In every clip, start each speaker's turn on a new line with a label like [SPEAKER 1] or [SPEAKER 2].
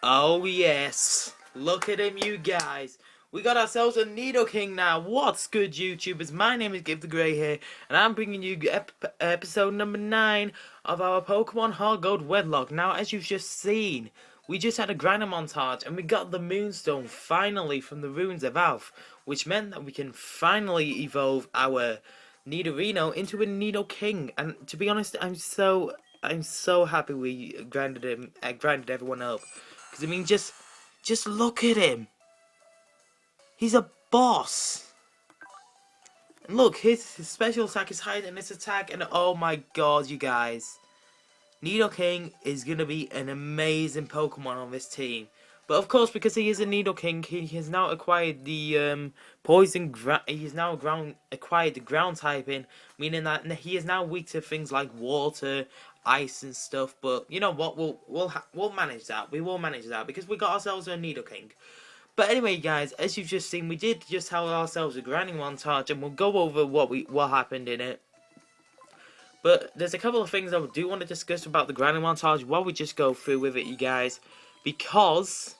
[SPEAKER 1] Oh yes, look at him you guys. We got ourselves a Nidoking now. What's good YouTubers? My name is Gib The Great here, and I'm bringing you episode number 9 of our Pokémon HeartGold Wedlocke. Now as you've just seen, we just had a grinder montage and we got the Moonstone finally from the Ruins of Alph, which meant that we can finally evolve our Nidorino into a Nidoking. And to be honest, I'm so happy we grinded everyone up. Because, I mean, just look at him. He's a boss. And look, his special attack is higher than his attack. And oh my god, you guys. Nidoking is going to be an amazing Pokemon on this team. But of course, because he is a Nidoking, he has now acquired the acquired the ground typing, meaning that he is now weak to things like water, ice, and stuff. But you know what? We'll manage that. We will manage that because we got ourselves a Nidoking. But anyway, guys, as you've just seen, we did just have ourselves a grinding montage, and we'll go over what happened in it. But there's a couple of things I do want to discuss about the grinding montage while we just go through with it, you guys. Because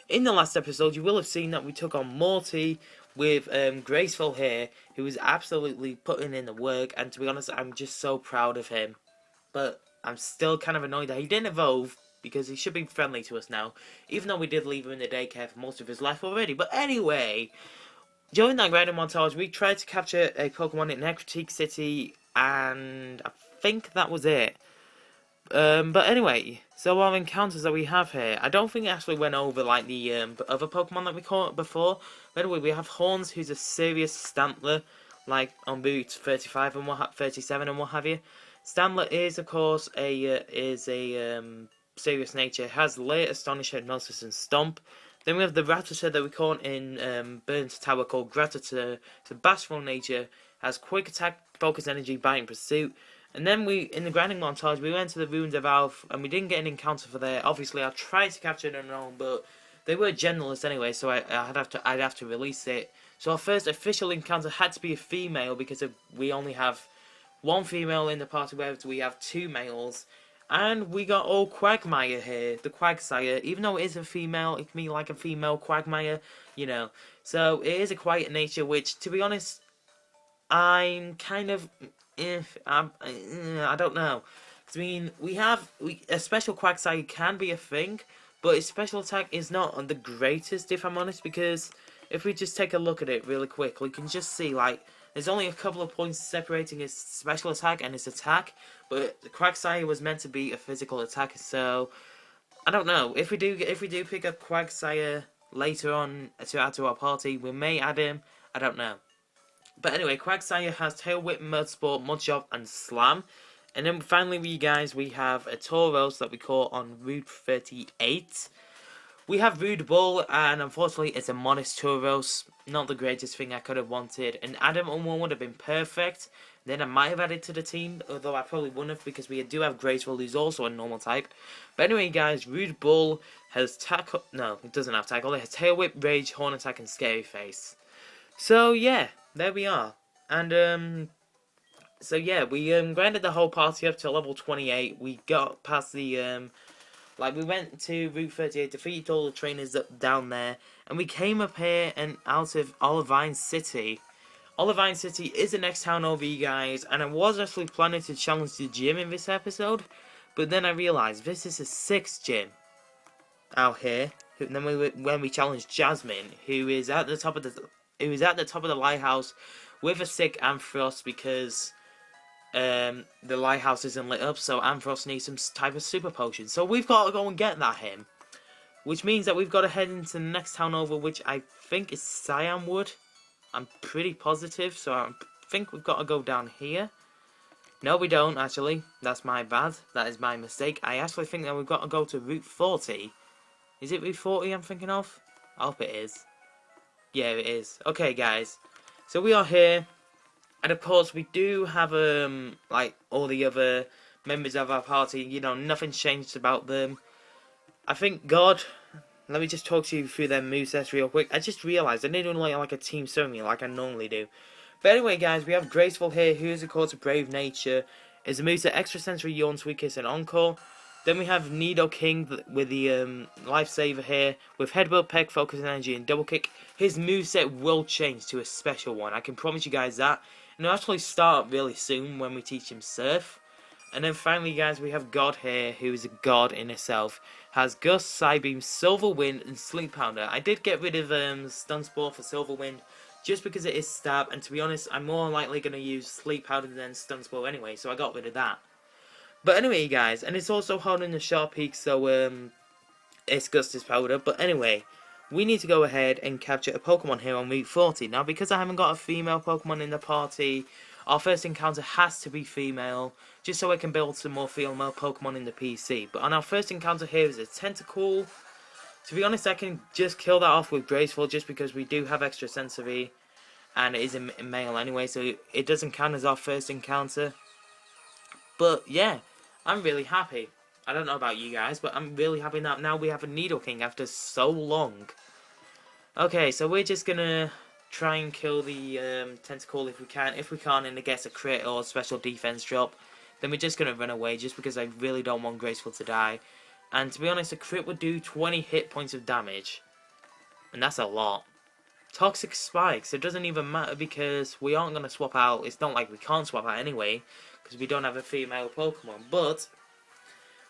[SPEAKER 1] in the last episode, you will have seen that we took on Morty with Graceful here, who was absolutely putting in the work. And to be honest, I'm just so proud of him. But I'm still kind of annoyed that he didn't evolve, because he should be friendly to us now. Even though we did leave him in the daycare for most of his life already. But anyway, during that grinding montage, we tried to capture a Pokemon in Necrotique City, and I think that was it. But anyway, so our encounters that we have here, I don't think it actually went over like the other Pokemon that we caught before. By the way, we have Horns, who's a serious Stantler, like on Route 35 and 37 and what have you. Stantler is, of course, a serious nature, has Lair, Astonish, Hypnosis, and Stomp. Then we have the Rattata that we caught in Burnt Tower called Grattata. It's a bashful nature, has Quick Attack, Focus Energy, Bite, and Pursuit. And then in the grinding montage, we went to the Ruins of Alph, and we didn't get an encounter for there. Obviously, I tried to capture them all, but they were generalists anyway, so I'd have to release it. So our first official encounter had to be a female, because we only have one female in the party, whereas we have 2 males. And we got old Quagmire here, the Quagsire. Even though it is a female, it can be like a female Quagmire, you know. So it is a quiet nature, which, to be honest, I'm kind of I don't know. I mean, a special Quagsire can be a thing, but its special attack is not the greatest, if I'm honest, because if we just take a look at it really quick, we can just see, like, there's only a couple of points separating its special attack and its attack, but the Quagsire was meant to be a physical attacker, so I don't know. If we do pick up Quagsire later on to add to our party, we may add him. I don't know. But anyway, Quagsire has Tail Whip, Mud Sport, Mud Shot, and Slam. And then finally, we have a Tauros that we caught on Route 38. We have Rude Bull, and unfortunately, it's a Modest Tauros. Not the greatest thing I could have wanted. And Adam Unwon would have been perfect. Then I might have added to the team, although I probably wouldn't have, because we do have Graceful, who's also a normal type. But anyway, guys, Rude Bull has tackle. No, it doesn't have tackle. It has Tail Whip, Rage, Horn Attack, and Scary Face. So yeah, there we are. And so yeah, we grinded the whole party up to level 28. We got past the we went to Route 38, defeated all the trainers down there, and we came up here and out of Olivine City. Olivine City is the next town over, you guys, and I was actually planning to challenge the gym in this episode, but then I realised this is a 6th gym out here. And then when we challenged Jasmine, who is at the top of the lighthouse with a sick Ampharos, because the lighthouse isn't lit up, so Ampharos needs some type of super potion. So we've got to go and get that him, which means that we've got to head into the next town over, which I think is Cyanwood. I'm pretty positive, so I think we've got to go down here. No, we don't, actually. That's my bad. That is my mistake. I actually think that we've got to go to Route 40. Is it Route 40 I'm thinking of? I hope it is. Yeah, it is. Okay, guys. So we are here. And of course, we do have, like, all the other members of our party. You know, nothing's changed about them. I think God... Let me just talk to you through their movesets real quick. I just realised I didn't do like a team ceremony like I normally do. But anyway, guys, we have Graceful here, who is, of course, a brave nature. Is a moveset Extrasensory, Yawn, Sweet Kiss, and Encore. Then we have Nidoking with the LifeSaver here, with Headbutt, Peck, Focus Energy, and Double Kick. His moveset will change to a special one, I can promise you guys that. And it'll actually start really soon when we teach him Surf. And then finally, guys, we have God here, who is a god in itself. Has Gust, Psybeam, Silver Wind, and Sleep Powder. I did get rid of Stun Spore for Silver Wind, just because it is stab, and to be honest, I'm more likely going to use Sleep Powder than Stun Spore anyway, so I got rid of that. But anyway, guys, and it's also holding the Sharp Peak, so it's Gus's Powder. But anyway, we need to go ahead and capture a Pokemon here on Week 40. Now, because I haven't got a female Pokemon in the party, our first encounter has to be female, just so I can build some more female Pokemon in the PC. But on our first encounter here is a Tentacool. To be honest, I can just kill that off with Graceful, just because we do have extra sensory, and it is a male anyway, so it doesn't count as our first encounter. But yeah, I'm really happy. I don't know about you guys, but I'm really happy that now we have a Nidoking after so long. Okay, so we're just gonna try and kill the Tentacool if we can. If we can't and it gets a crit or special defense drop, then we're just gonna run away, just because I really don't want Graceful to die. And to be honest, a crit would do 20 hit points of damage, and that's a lot. Toxic Spikes, it doesn't even matter because we aren't gonna swap out. It's not like we can't swap out anyway, because we don't have a female Pokemon. But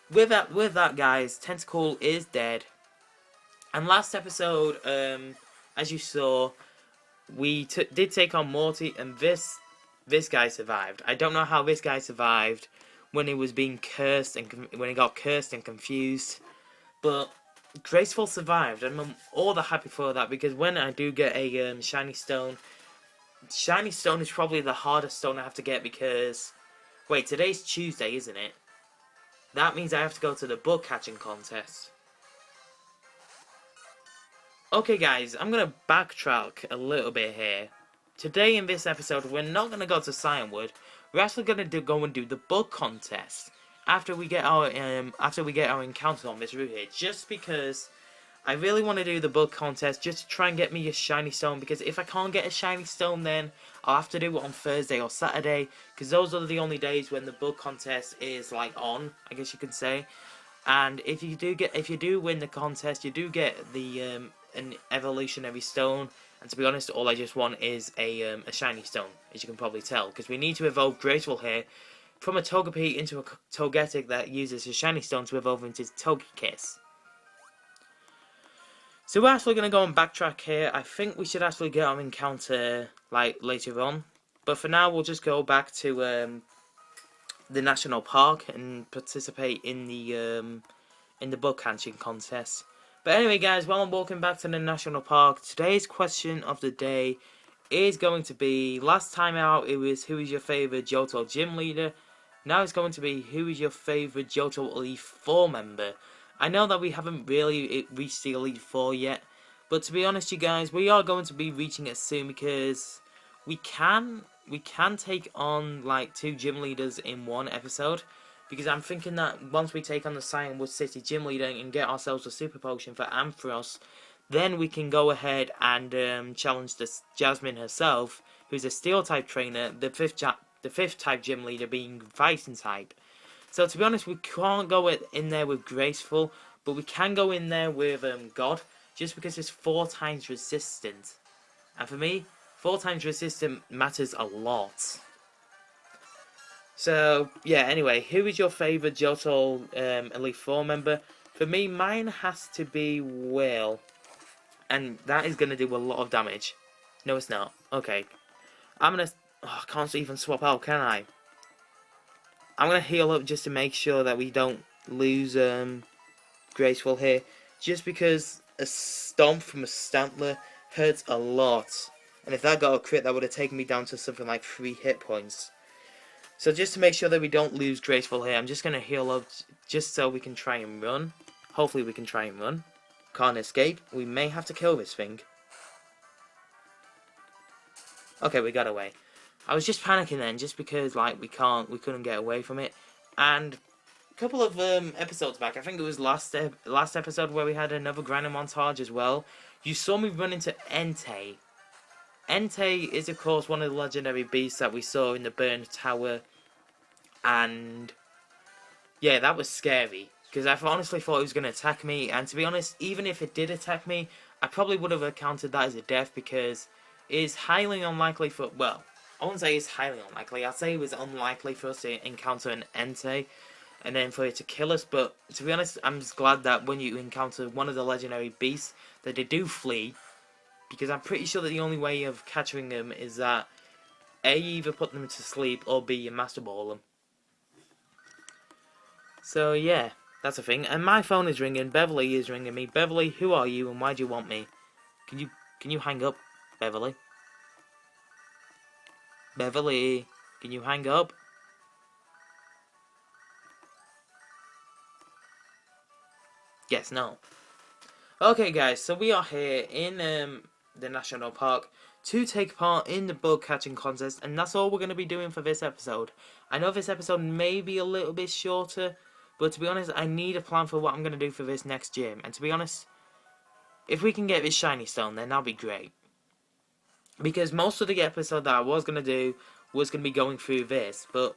[SPEAKER 1] with that, guys, Tentacool is dead. And last episode, as you saw, we did take on Morty, and this guy survived. I don't know how this guy survived when he was being cursed and when he got cursed and confused, but Graceful survived, and I'm all the happy for that, because when I do get a shiny stone is probably the hardest stone I have to get, because wait, today's Tuesday, isn't it? That means I have to go to the bug catching contest. Okay, guys, I'm going to backtrack a little bit here. Today in this episode, we're not going to go to Cyanwood. We're actually going to go and do the bug contest after we get our encounter on this route here. Just because I really want to do the bug contest, just to try and get me a shiny stone. Because if I can't get a shiny stone, then I'll have to do it on Thursday or Saturday, because those are the only days when the bug contest is like on, I guess you could say. And if you do win the contest, you do get the an evolutionary stone. And to be honest, all I just want is a shiny stone, as you can probably tell, because we need to evolve Graceful here from a Togepi into a Togetic that uses a shiny stone to evolve into Togekiss. So we're actually going to go and backtrack here. I think we should actually get our encounter like later on. But for now, we'll just go back to the national park and participate in the bug catching contest. But anyway, guys, while I'm walking back to the national park, today's question of the day is going to be, last time out it was who is your favourite Johto gym leader. Now it's going to be who is your favourite Johto Elite 4 member. I know that we haven't really reached the Elite 4 yet, but to be honest, you guys, we are going to be reaching it soon, because we can take on like 2 gym leaders in one episode, because I'm thinking that once we take on the Cyanwood City gym leader and get ourselves a super potion for Ampharos, then we can go ahead and challenge this Jasmine herself, who's a steel type trainer, the fifth type gym leader being Fighting type. So to be honest, we can't go in there with Graceful, but we can go in there with God, just because it's 4 times resistant. And for me, 4 times resistant matters a lot. So yeah, anyway, who is your favourite Johto Elite 4 member? For me, mine has to be Will. And that is going to do a lot of damage. No, it's not. Okay. I'm going to... Oh, I can't even swap out, can I? I'm going to heal up just to make sure that we don't lose Graceful here. Just because a Stomp from a Stantler hurts a lot. And if that got a crit, that would have taken me down to something like 3 hit points. So just to make sure that we don't lose Graceful here, I'm just going to heal up just so we can try and run. Hopefully we can try and run. Can't escape. We may have to kill this thing. Okay, we got away. I was just panicking then, just because like we couldn't get away from it. And a couple of episodes back, I think it was last episode where we had another grinding montage as well. You saw me run into Entei. Entei is of course one of the legendary beasts that we saw in the burned tower, and yeah, that was scary because I honestly thought it was going to attack me, and to be honest, even if it did attack me, I probably would have accounted that as a death, because it is highly unlikely for, well, I wouldn't say it's highly unlikely, I'd say it was unlikely for us to encounter an Entei, and then for it to kill us, but to be honest, I'm just glad that when you encounter one of the legendary beasts, that they do flee, because I'm pretty sure that the only way of catching them is that A, you either put them to sleep, or B, you Master Ball them. So yeah, that's a thing. And my phone is ringing. Beverly is ringing me. Beverly, who are you and why do you want me? Can you hang up, Beverly? Beverly, can you hang up? Yes, no. Okay, guys, so we are here in the National Park to take part in the bug catching contest, and that's all we're going to be doing for this episode. I know this episode may be a little bit shorter, but to be honest, I need a plan for what I'm going to do for this next gym. And to be honest, if we can get this shiny stone, then that'll be great. Because most of the episode that I was going to do was going to be going through this, but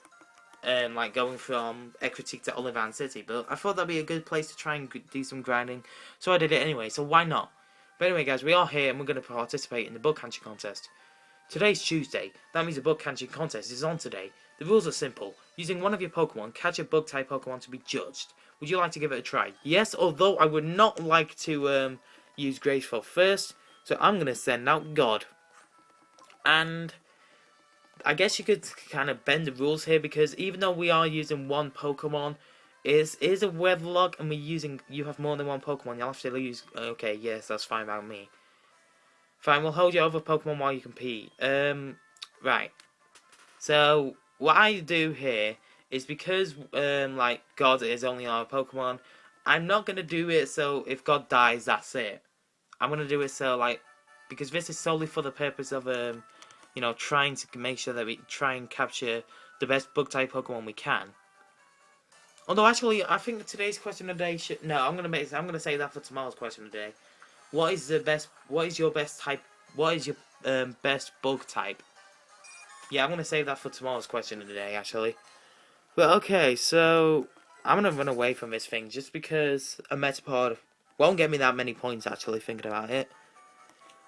[SPEAKER 1] like going from Ecruteak to Olivine City. But I thought that'd be a good place to try and do some grinding, so I did it anyway, so why not? But anyway, guys, we are here and we're going to participate in the bug catching contest. Today's Tuesday. That means the bug catching contest is on today. The rules are simple. Using one of your Pokemon, catch a bug type Pokemon to be judged. Would you like to give it a try? Yes, although I would not like to use Graceful first. So I'm going to send out God. And I guess you could kind of bend the rules here, because even though we are using one Pokemon, is a Wedlocke and you have more than one Pokemon, you'll have to use, okay, yes, that's fine by me. Fine, we'll hold your other Pokemon while you compete. Right. So, what I do here is because, like, God is only our Pokemon, I'm not going to do it so if God dies, that's it. I'm going to do it so, like, because this is solely for the purpose of, you know, trying to make sure that we try and capture the best bug-type Pokemon we can. Although, actually, I think that today's question of the day should... No, I'm going to say that for tomorrow's question of the day. What is your best bug type? Yeah, I'm going to save that for tomorrow's question of the day, actually. But okay, so I'm going to run away from this thing just because a Metapod won't get me that many points, actually, thinking about it.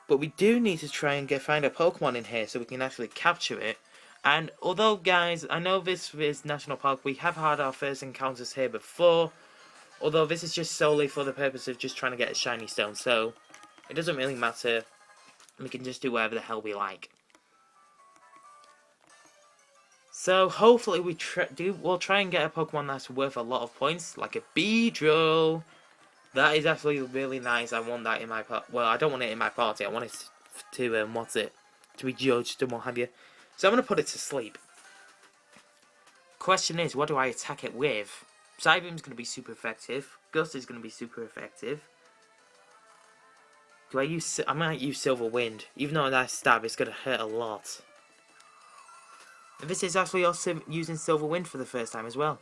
[SPEAKER 1] But we do need to try and find a Pokemon in here so we can actually capture it. And although, guys, I know this is National Park, we have had our first encounters here before. Although this is just solely for the purpose of just trying to get a shiny stone, so it doesn't really matter. We can just do whatever the hell we like. So hopefully we'll try and get a Pokemon that's worth a lot of points, like a Beedrill. That is actually really nice. I want that in my well, I don't want it in my party. I want it to to be judged and what have you. So I'm gonna put it to sleep. Question is, what do I attack it with? Psybeam's gonna be super effective. Gust is gonna be super effective. I might use Silver Wind, even though that stab is gonna hurt a lot. And this is actually also using Silver Wind for the first time as well.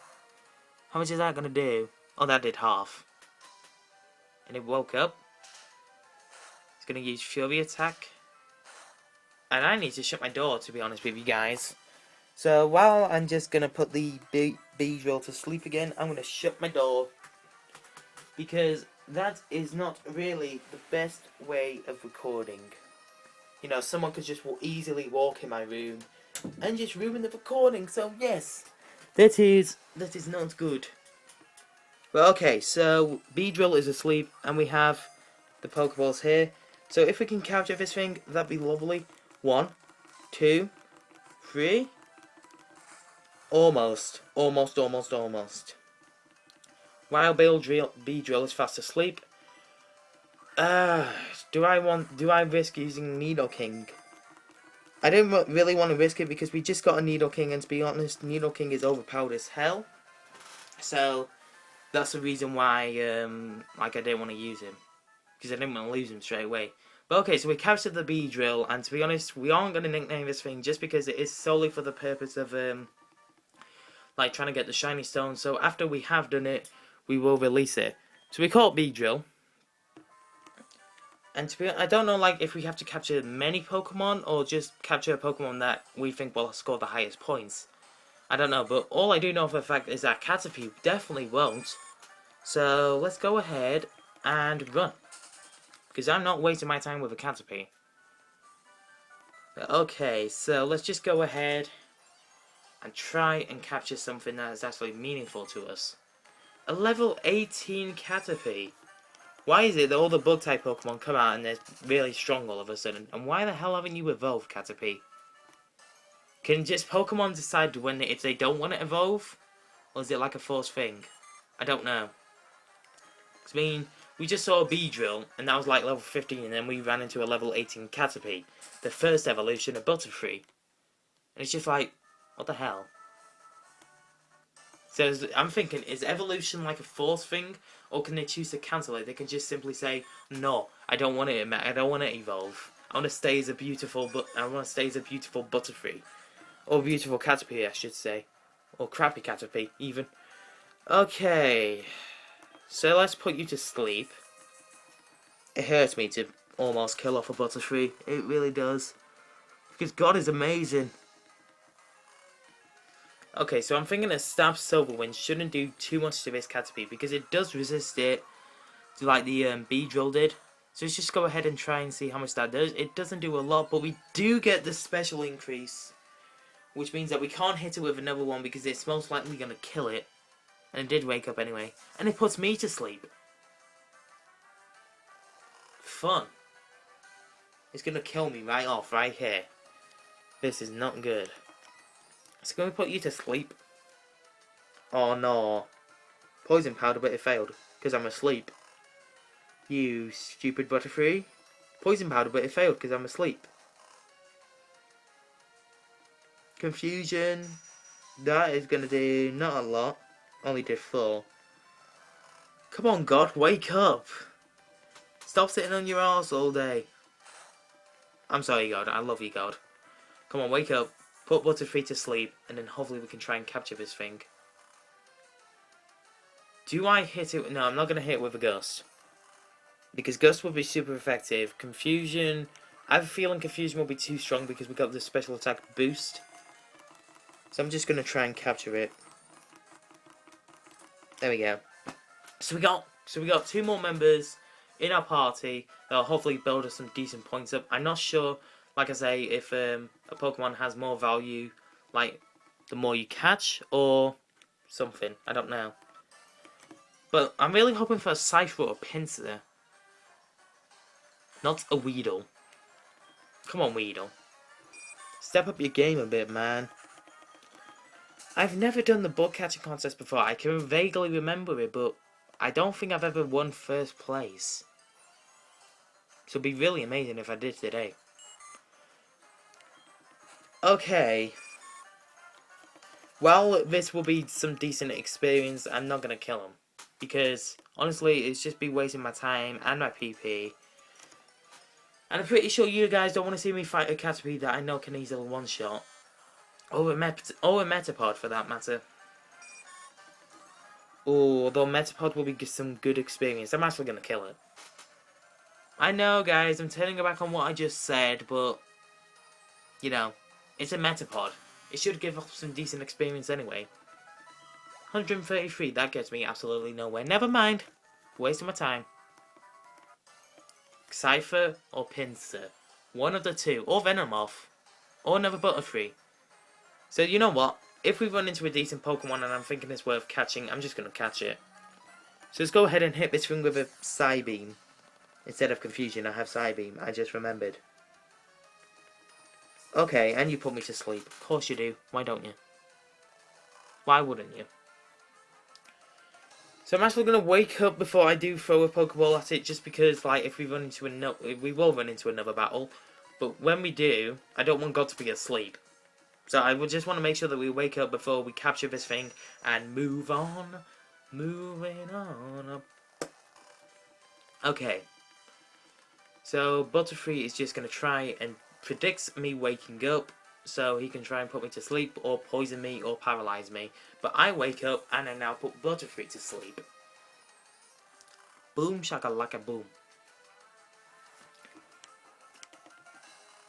[SPEAKER 1] How much is that gonna do? Oh, that did half. And it woke up. It's gonna use Fury Attack. And I need to shut my door, to be honest with you guys. So while I'm just gonna put the Beedrill to sleep again, I'm gonna shut my door. Because that is not really the best way of recording. You know, someone could just easily walk in my room and just ruin the recording. So yes, that is not good. Well, okay, so Beedrill is asleep and we have the Pokeballs here. So if we can capture this thing, that'd be lovely. 1, 2, 3. Almost. While Beedrill is fast asleep. Do I risk using Nidoking? I don't really want to risk it because we just got a Nidoking, and to be honest, Nidoking is overpowered as hell. So that's the reason why I didn't want to use him, because I didn't want to lose him straight away. But okay, so we captured the Beedrill, and to be honest, we aren't going to nickname this thing just because it is solely for the purpose of like trying to get the shiny stone. So after we have done it, we will release it. So we call it Beedrill. And to be honest, I don't know like if we have to capture many Pokemon or just capture a Pokemon that we think will score the highest points. I don't know, but all I do know for a fact is that Caterpie definitely won't. So let's go ahead and run. Because I'm not wasting my time with a Caterpie. Okay, so let's just go ahead and try and capture something that is actually meaningful to us. A level 18 Caterpie. Why is it that all the bug type Pokemon come out and they're really strong all of a sudden? And why the hell haven't you evolved, Caterpie? Can just Pokemon decide when if they don't want to evolve? Or is it like a forced thing? I don't know. I mean, we just saw a Beedrill, and that was like level 15, and then we ran into a level 18 Caterpie, the first evolution of Butterfree. And it's just like, what the hell? So I'm thinking, is evolution like a force thing, or can they choose to cancel it? They can just simply say, no, I don't want it. I don't want to evolve. I want to stay as a beautiful, Butterfree, or beautiful Caterpie, I should say, or crappy Caterpie, even. Okay, so let's put you to sleep. It hurts me to almost kill off a Butterfree. It really does, because God is amazing. Okay, so I'm thinking a Stab Silverwind shouldn't do too much to this Caterpie because it does resist it, like the Beedrill did. So let's just go ahead and try and see how much that does. It doesn't do a lot, but we do get the special increase, which means that we can't hit it with another one because it's most likely going to kill it. And it did wake up anyway. And it puts me to sleep. Fun. It's going to kill me right off, right here. This is not good. So can we put you to sleep? Oh no. Poison powder, but it failed. Because I'm asleep. You stupid Butterfree. Poison powder, but it failed because I'm asleep. Confusion. That is going to do not a lot. Only did 4. Come on, God, wake up. Stop sitting on your arse all day. I'm sorry, God. I love you, God. Come on, wake up. Put Butterfree to sleep, and then hopefully we can try and capture this thing. Do I hit it? No, I'm not going to hit it with a Gust. Because Gust will be super effective. Confusion. I have a feeling Confusion will be too strong because we got the special attack boost. So I'm just going to try and capture it. There we go. So we got 2 more members in our party that'll hopefully build us some decent points up. I'm not sure, like I say, if a Pokemon has more value, like the more you catch or something. I don't know. But I'm really hoping for a Cypher or a Pinsir. Not a Weedle. Come on, Weedle. Step up your game a bit, man. I've never done the bug catching contest before. I can vaguely remember it, but I don't think I've ever won first place. So it'd be really amazing if I did today. Okay. Well, this will be some decent experience. I'm not going to kill him. Because, honestly, it's just be wasting my time and my PP. And I'm pretty sure you guys don't want to see me fight a Caterpie that I know can easily one-shot. Or a Metapod, for that matter. Although Metapod will be some good experience. I'm actually going to kill it. I know, guys, I'm turning back on what I just said, but, you know, it's a Metapod. It should give off some decent experience anyway. 133, that gets me absolutely nowhere. Never mind. Wasting my time. Cypher or Pinsir. One of the two. Or Venomoth. Or another Butterfree. So, you know what? If we run into a decent Pokemon and I'm thinking it's worth catching, I'm just going to catch it. So let's go ahead and hit this thing with a Psybeam. Instead of Confusion, I have Psybeam. I just remembered. Okay, and you put me to sleep. Of course you do. Why don't you? Why wouldn't you? So I'm actually going to wake up before I do throw a Pokeball at it, just because, like, if we run into we will run into another battle. But when we do, I don't want God to be asleep. So I would just want to make sure that we wake up before we capture this thing and move on. Moving on. Okay. So Butterfree is just going to try and predicts me waking up, so he can try and put me to sleep or poison me or paralyze me. But I wake up and I now put Butterfree to sleep. Boom shakalaka boom.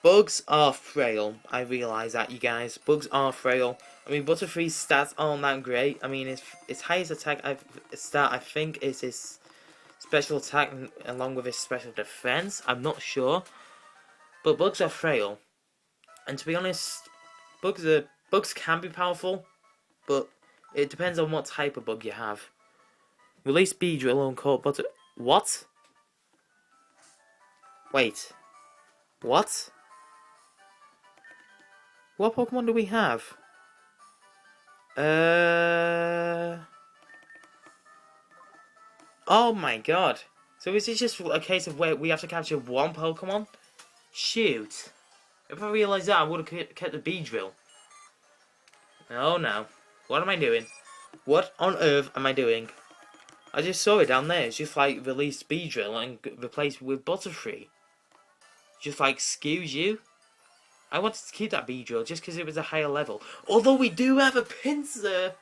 [SPEAKER 1] Bugs are frail. I realise that, you guys. Bugs are frail. I mean, Butterfree's stats aren't that great. I mean, his highest attack stat, I think, is his special attack along with his special defense. I'm not sure. But bugs are frail. And to be honest, bugs can be powerful, but it depends on what type of bug you have. Release Beedrill on caught Butter... What? Wait. What? What Pokemon do we have? Oh my god. So is it just a case of where we have to capture one Pokemon? Shoot. If I realised that, I would have kept the Beedrill. Oh no. What am I doing? What on earth am I doing? I just saw it down there. It's just like release Beedrill and replaced with Butterfree. Just like, excuse you? I wanted to keep that Beedrill just because it was a higher level. Although we do have a Pinsir.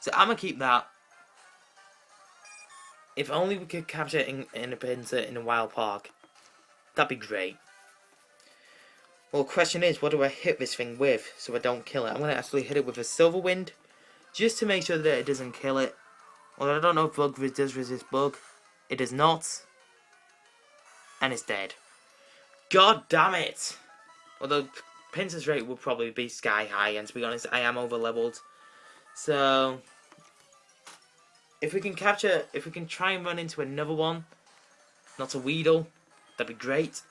[SPEAKER 1] So I'm going to keep that. If only we could capture it in a Pinsir in a wild park. That'd be great. Well, the question is, what do I hit this thing with so I don't kill it? I'm going to actually hit it with a Silver Wind. Just to make sure that it doesn't kill it. Well, I don't know if Bug does resist Bug. It does not. And it's dead. God damn it! Although Pinsir's rate would probably be sky high, and to be honest, I am over leveled. So if we can try and run into another one, not a Weedle, that'd be great.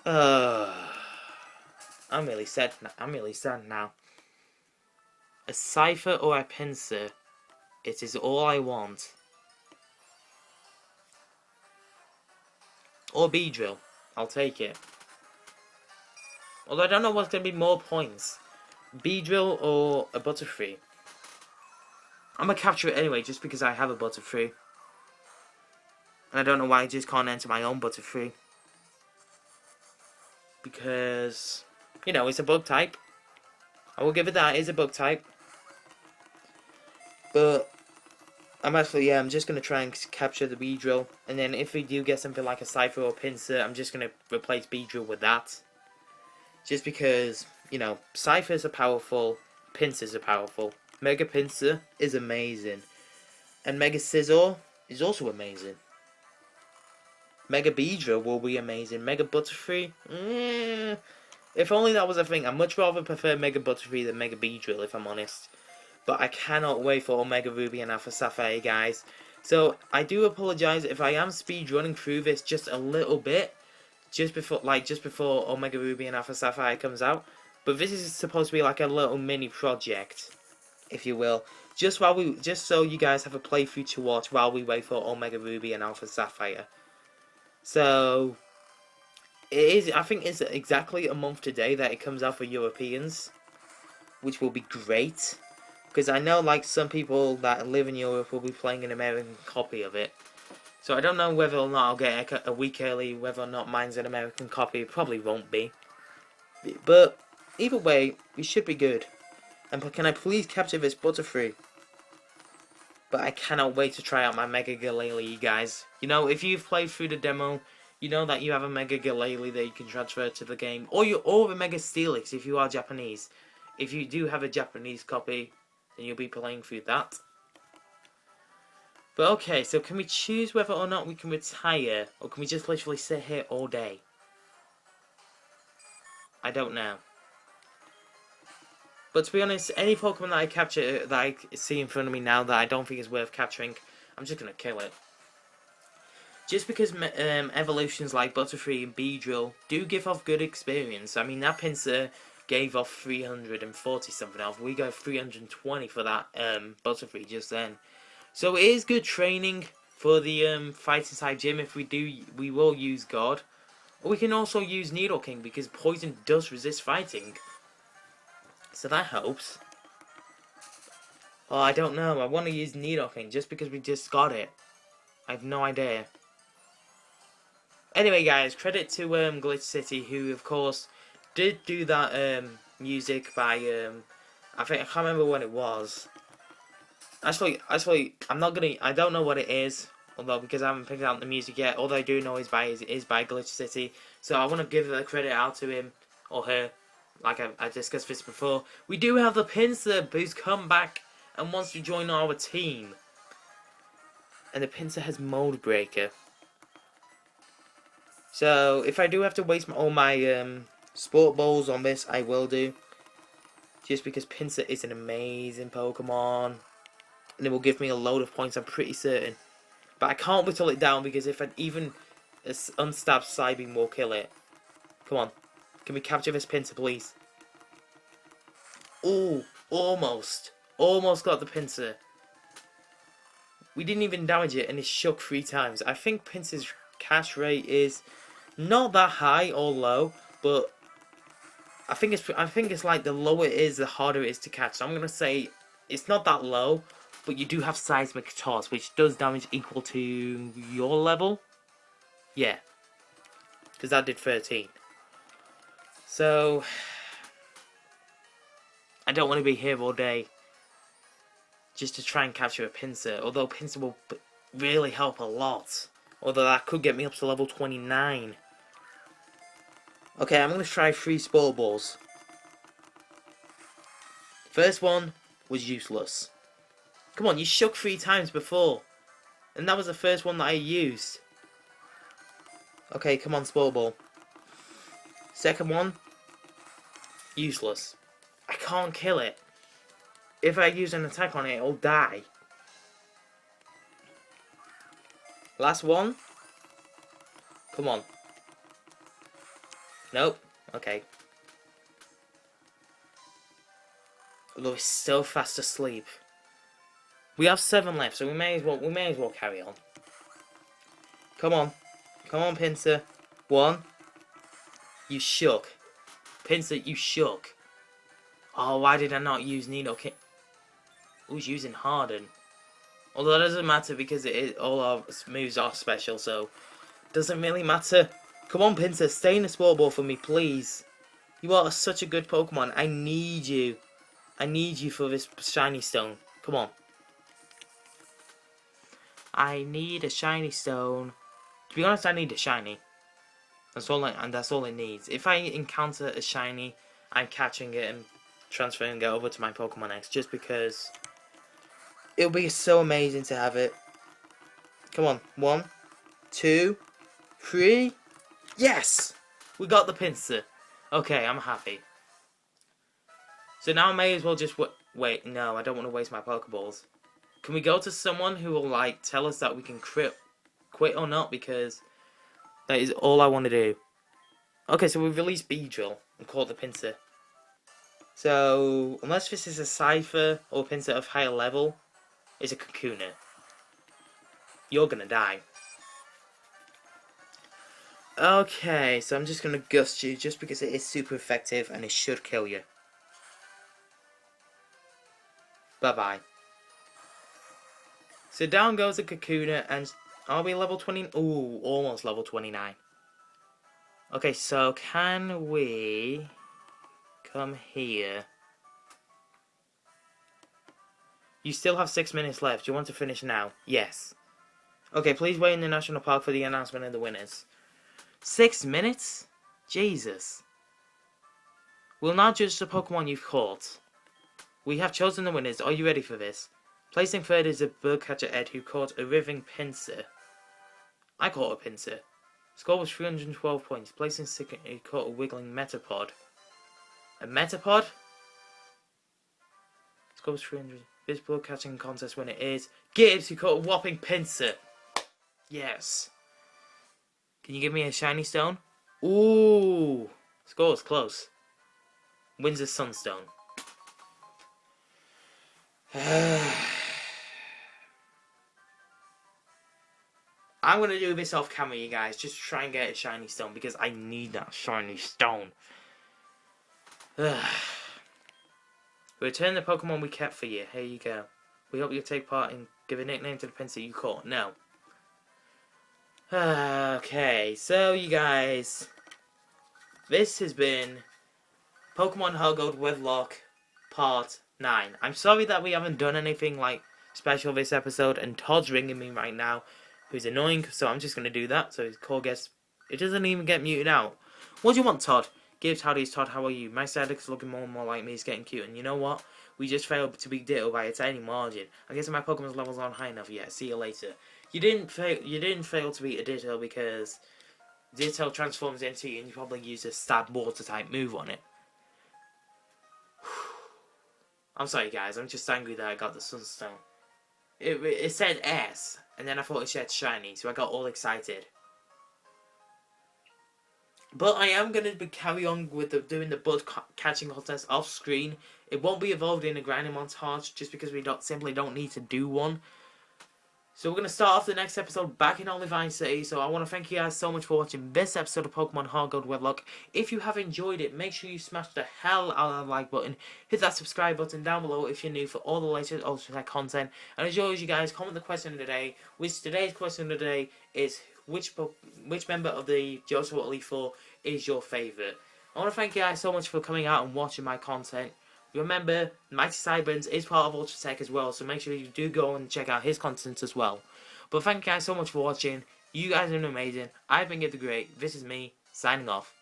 [SPEAKER 1] I'm really sad. I'm really sad now. A Cypher or a Pinsir, it is all I want. Or Beedrill. I'll take it. Although I don't know what's going to be more points. Beedrill or a Butterfree. I'm going to capture it anyway just because I have a Butterfree. And I don't know why I just can't enter my own Butterfree. Because, you know, it's a bug type. I will give it that, it is a bug type. But I'm just going to try and capture the Beedrill. And then if we do get something like a Cypher or Pinsir, I'm just going to replace Beedrill with that. Just because, you know, Cyphers are powerful, Pinsirs are powerful. Mega Pinsir is amazing. And Mega Scizor is also amazing. Mega Beedrill will be amazing. Mega Butterfree? If only that was a thing. I'd much rather prefer Mega Butterfree than Mega Beedrill, if I'm honest. But I cannot wait for Omega Ruby and Alpha Sapphire, guys. So, I do apologise if I am speed running through this just a little bit. Just before Omega Ruby and Alpha Sapphire comes out. But this is supposed to be like a little mini project, if you will. Just so you guys have a playthrough to watch while we wait for Omega Ruby and Alpha Sapphire. So, I think it's exactly a month today that it comes out for Europeans. Which will be great. Because I know, like, some people that live in Europe will be playing an American copy of it. So I don't know whether or not I'll get a week early, whether or not mine's an American copy. It probably won't be. But either way, we should be good. And can I please capture this Butterfree? But I cannot wait to try out my Mega Galele, you guys. You know, if you've played through the demo, you know that you have a Mega Galele that you can transfer to the game. Or a Mega Steelix if you are Japanese. If you do have a Japanese copy, then you'll be playing through that. But okay, so can we choose whether or not we can retire? Or can we just literally sit here all day? I don't know. But to be honest, any Pokemon that I capture, that I see in front of me now that I don't think is worth capturing, I'm just going to kill it. Just because evolutions like Butterfree and Beedrill do give off good experience. I mean, that Pinsir gave off 340 something else. We got 320 for that Butterfree just then. So it is good training for the fighting type gym. If we will use God. Or we can also use Nidoking because poison does resist fighting. So that helps. Oh, I don't know. I want to use Nidoking just because we just got it. I have no idea. Anyway, guys, credit to Glitch City, who of course did do that music by I can't remember when it was. Actually, I don't know what it is. Although, because I haven't picked out the music yet, all I do know is by Glitch City. So I want to give the credit out to him or her. Like I discussed this before. We do have the Pinsir who's come back and wants to join our team. And the Pinsir has Mold Breaker. So if I do have to waste all my Sport Balls on this, I will do. Just because Pinsir is an amazing Pokemon. And it will give me a load of points, I'm pretty certain. But I can't whittle it down because if even an unstabbed Psybeam will kill it. Come on. Can we capture this Pinsir, please? Ooh, almost. Almost got the Pinsir. We didn't even damage it and it shook 3 times. I think Pinsir's catch rate is not that high or low, but I think it's like the lower it is, the harder it is to catch. So I'm gonna say it's not that low, but you do have Seismic Toss, which does damage equal to your level. Yeah, because that did 13. So I don't want to be here all day just to try and capture a Pinsir. Although Pinsir will really help a lot. Although that could get me up to level 29. Okay, I'm going to try 3 Sport Balls. First one was useless. Come on, you shook 3 times before. And that was the first one that I used. Okay, come on, Sport Ball. Second one, useless. I can't kill it. If I use an attack on it, it'll die. Last one. Come on. Nope. Okay. Although it's still fast asleep. We have 7 left, so we may as well carry on. Come on. Come on, Pinsir. 1. You shook. Pinsir, you shook. Oh, why did I not use Nidoking? Who's using Harden? Although that doesn't matter because all our moves are special, so doesn't really matter. Come on, Pinsir, stay in the Sport Ball for me, please. You are such a good Pokemon. I need you. I need you for this shiny stone. Come on. I need a shiny stone. To be honest, I need a shiny. That's all it needs. If I encounter a shiny, I'm catching it and transferring it over to my Pokemon X just because it'll be so amazing to have it. Come on. 1, 2, 3. Yes! We got the Pinsir. Okay, I'm happy. So now I may as well just wait. No, I don't want to waste my Pokeballs. Can we go to someone who will like tell us that we can quit or not? Because that is all I want to do. Okay, so we've released Beedrill and caught the Pinsir. So unless this is a Cypher or Pinsir of higher level, it's a Kakuna. You're gonna die. Okay, so I'm just gonna gust you just because it is super effective and it should kill you. Bye-bye. So down goes the Kakuna, and are we level 20? Ooh, almost level 29. Okay, so can we come here? You still have 6 minutes left. Do you want to finish now? Yes. Okay, please wait in the National Park for the announcement of the winners. 6 minutes? Jesus. We'll now judge the Pokemon you've caught. We have chosen the winners. Are you ready for this? Placing third is a birdcatcher Ed who caught a Riving Pinsir. I caught a Pinsir. Score was 312 points. Placing second, he caught a Wiggling Metapod. A Metapod? Score was 300. This birdcatching contest winner is Gibbs who caught a whopping Pinsir. Yes. Can you give me a shiny stone? Ooh. Score was close. Wins a Sunstone. I'm going to do this off camera, you guys, just to try and get a shiny stone, because I need that shiny stone. Return the Pokemon we kept for you. Here you go. We hope you take part in give a nickname to the Pinsir you caught. No. Okay, so you guys, this has been Pokemon HeartGold Wedlocke Part 9. I'm sorry that we haven't done anything like special this episode, and Todd's ringing me right now, who's annoying, so I'm just going to do that. So his call gets... It doesn't even get muted out. What do you want, Todd? Gibbs, howdy, it's Todd, how are you? My Psyduck's looking more and more like me, he's getting cute. And you know what? We just failed to beat Ditto by a tiny margin. I guess my Pokemon's levels aren't high enough yet. See you later. You didn't fail to beat a Ditto because Ditto transforms into you and you probably use a stab water type move on it. I'm sorry guys, I'm just angry that I got the Sunstone. It said S, and then I thought it said shiny, so I got all excited. But I am going to carry on with doing the bud catching contest off screen. It won't be involved in a grinding montage just because we simply don't need to do one. So we're going to start off the next episode back in Olivine City. So I want to thank you guys so much for watching this episode of Pokemon HeartGold Wedlocke. If you have enjoyed it, make sure you smash the hell out of the like button. Hit that subscribe button down below if you're new for all the latest Ultra Tech content. And as always, you guys, comment the question of the day. Which today's question of the day is, which member of the Joseph Elite 4 is your favourite? I want to thank you guys so much for coming out and watching my content. Remember, Mighty Sideburns is part of Ultra Tech as well, so make sure you do go and check out his content as well. But thank you guys so much for watching. You guys are amazing. I've been Gib The Great. This is me, signing off.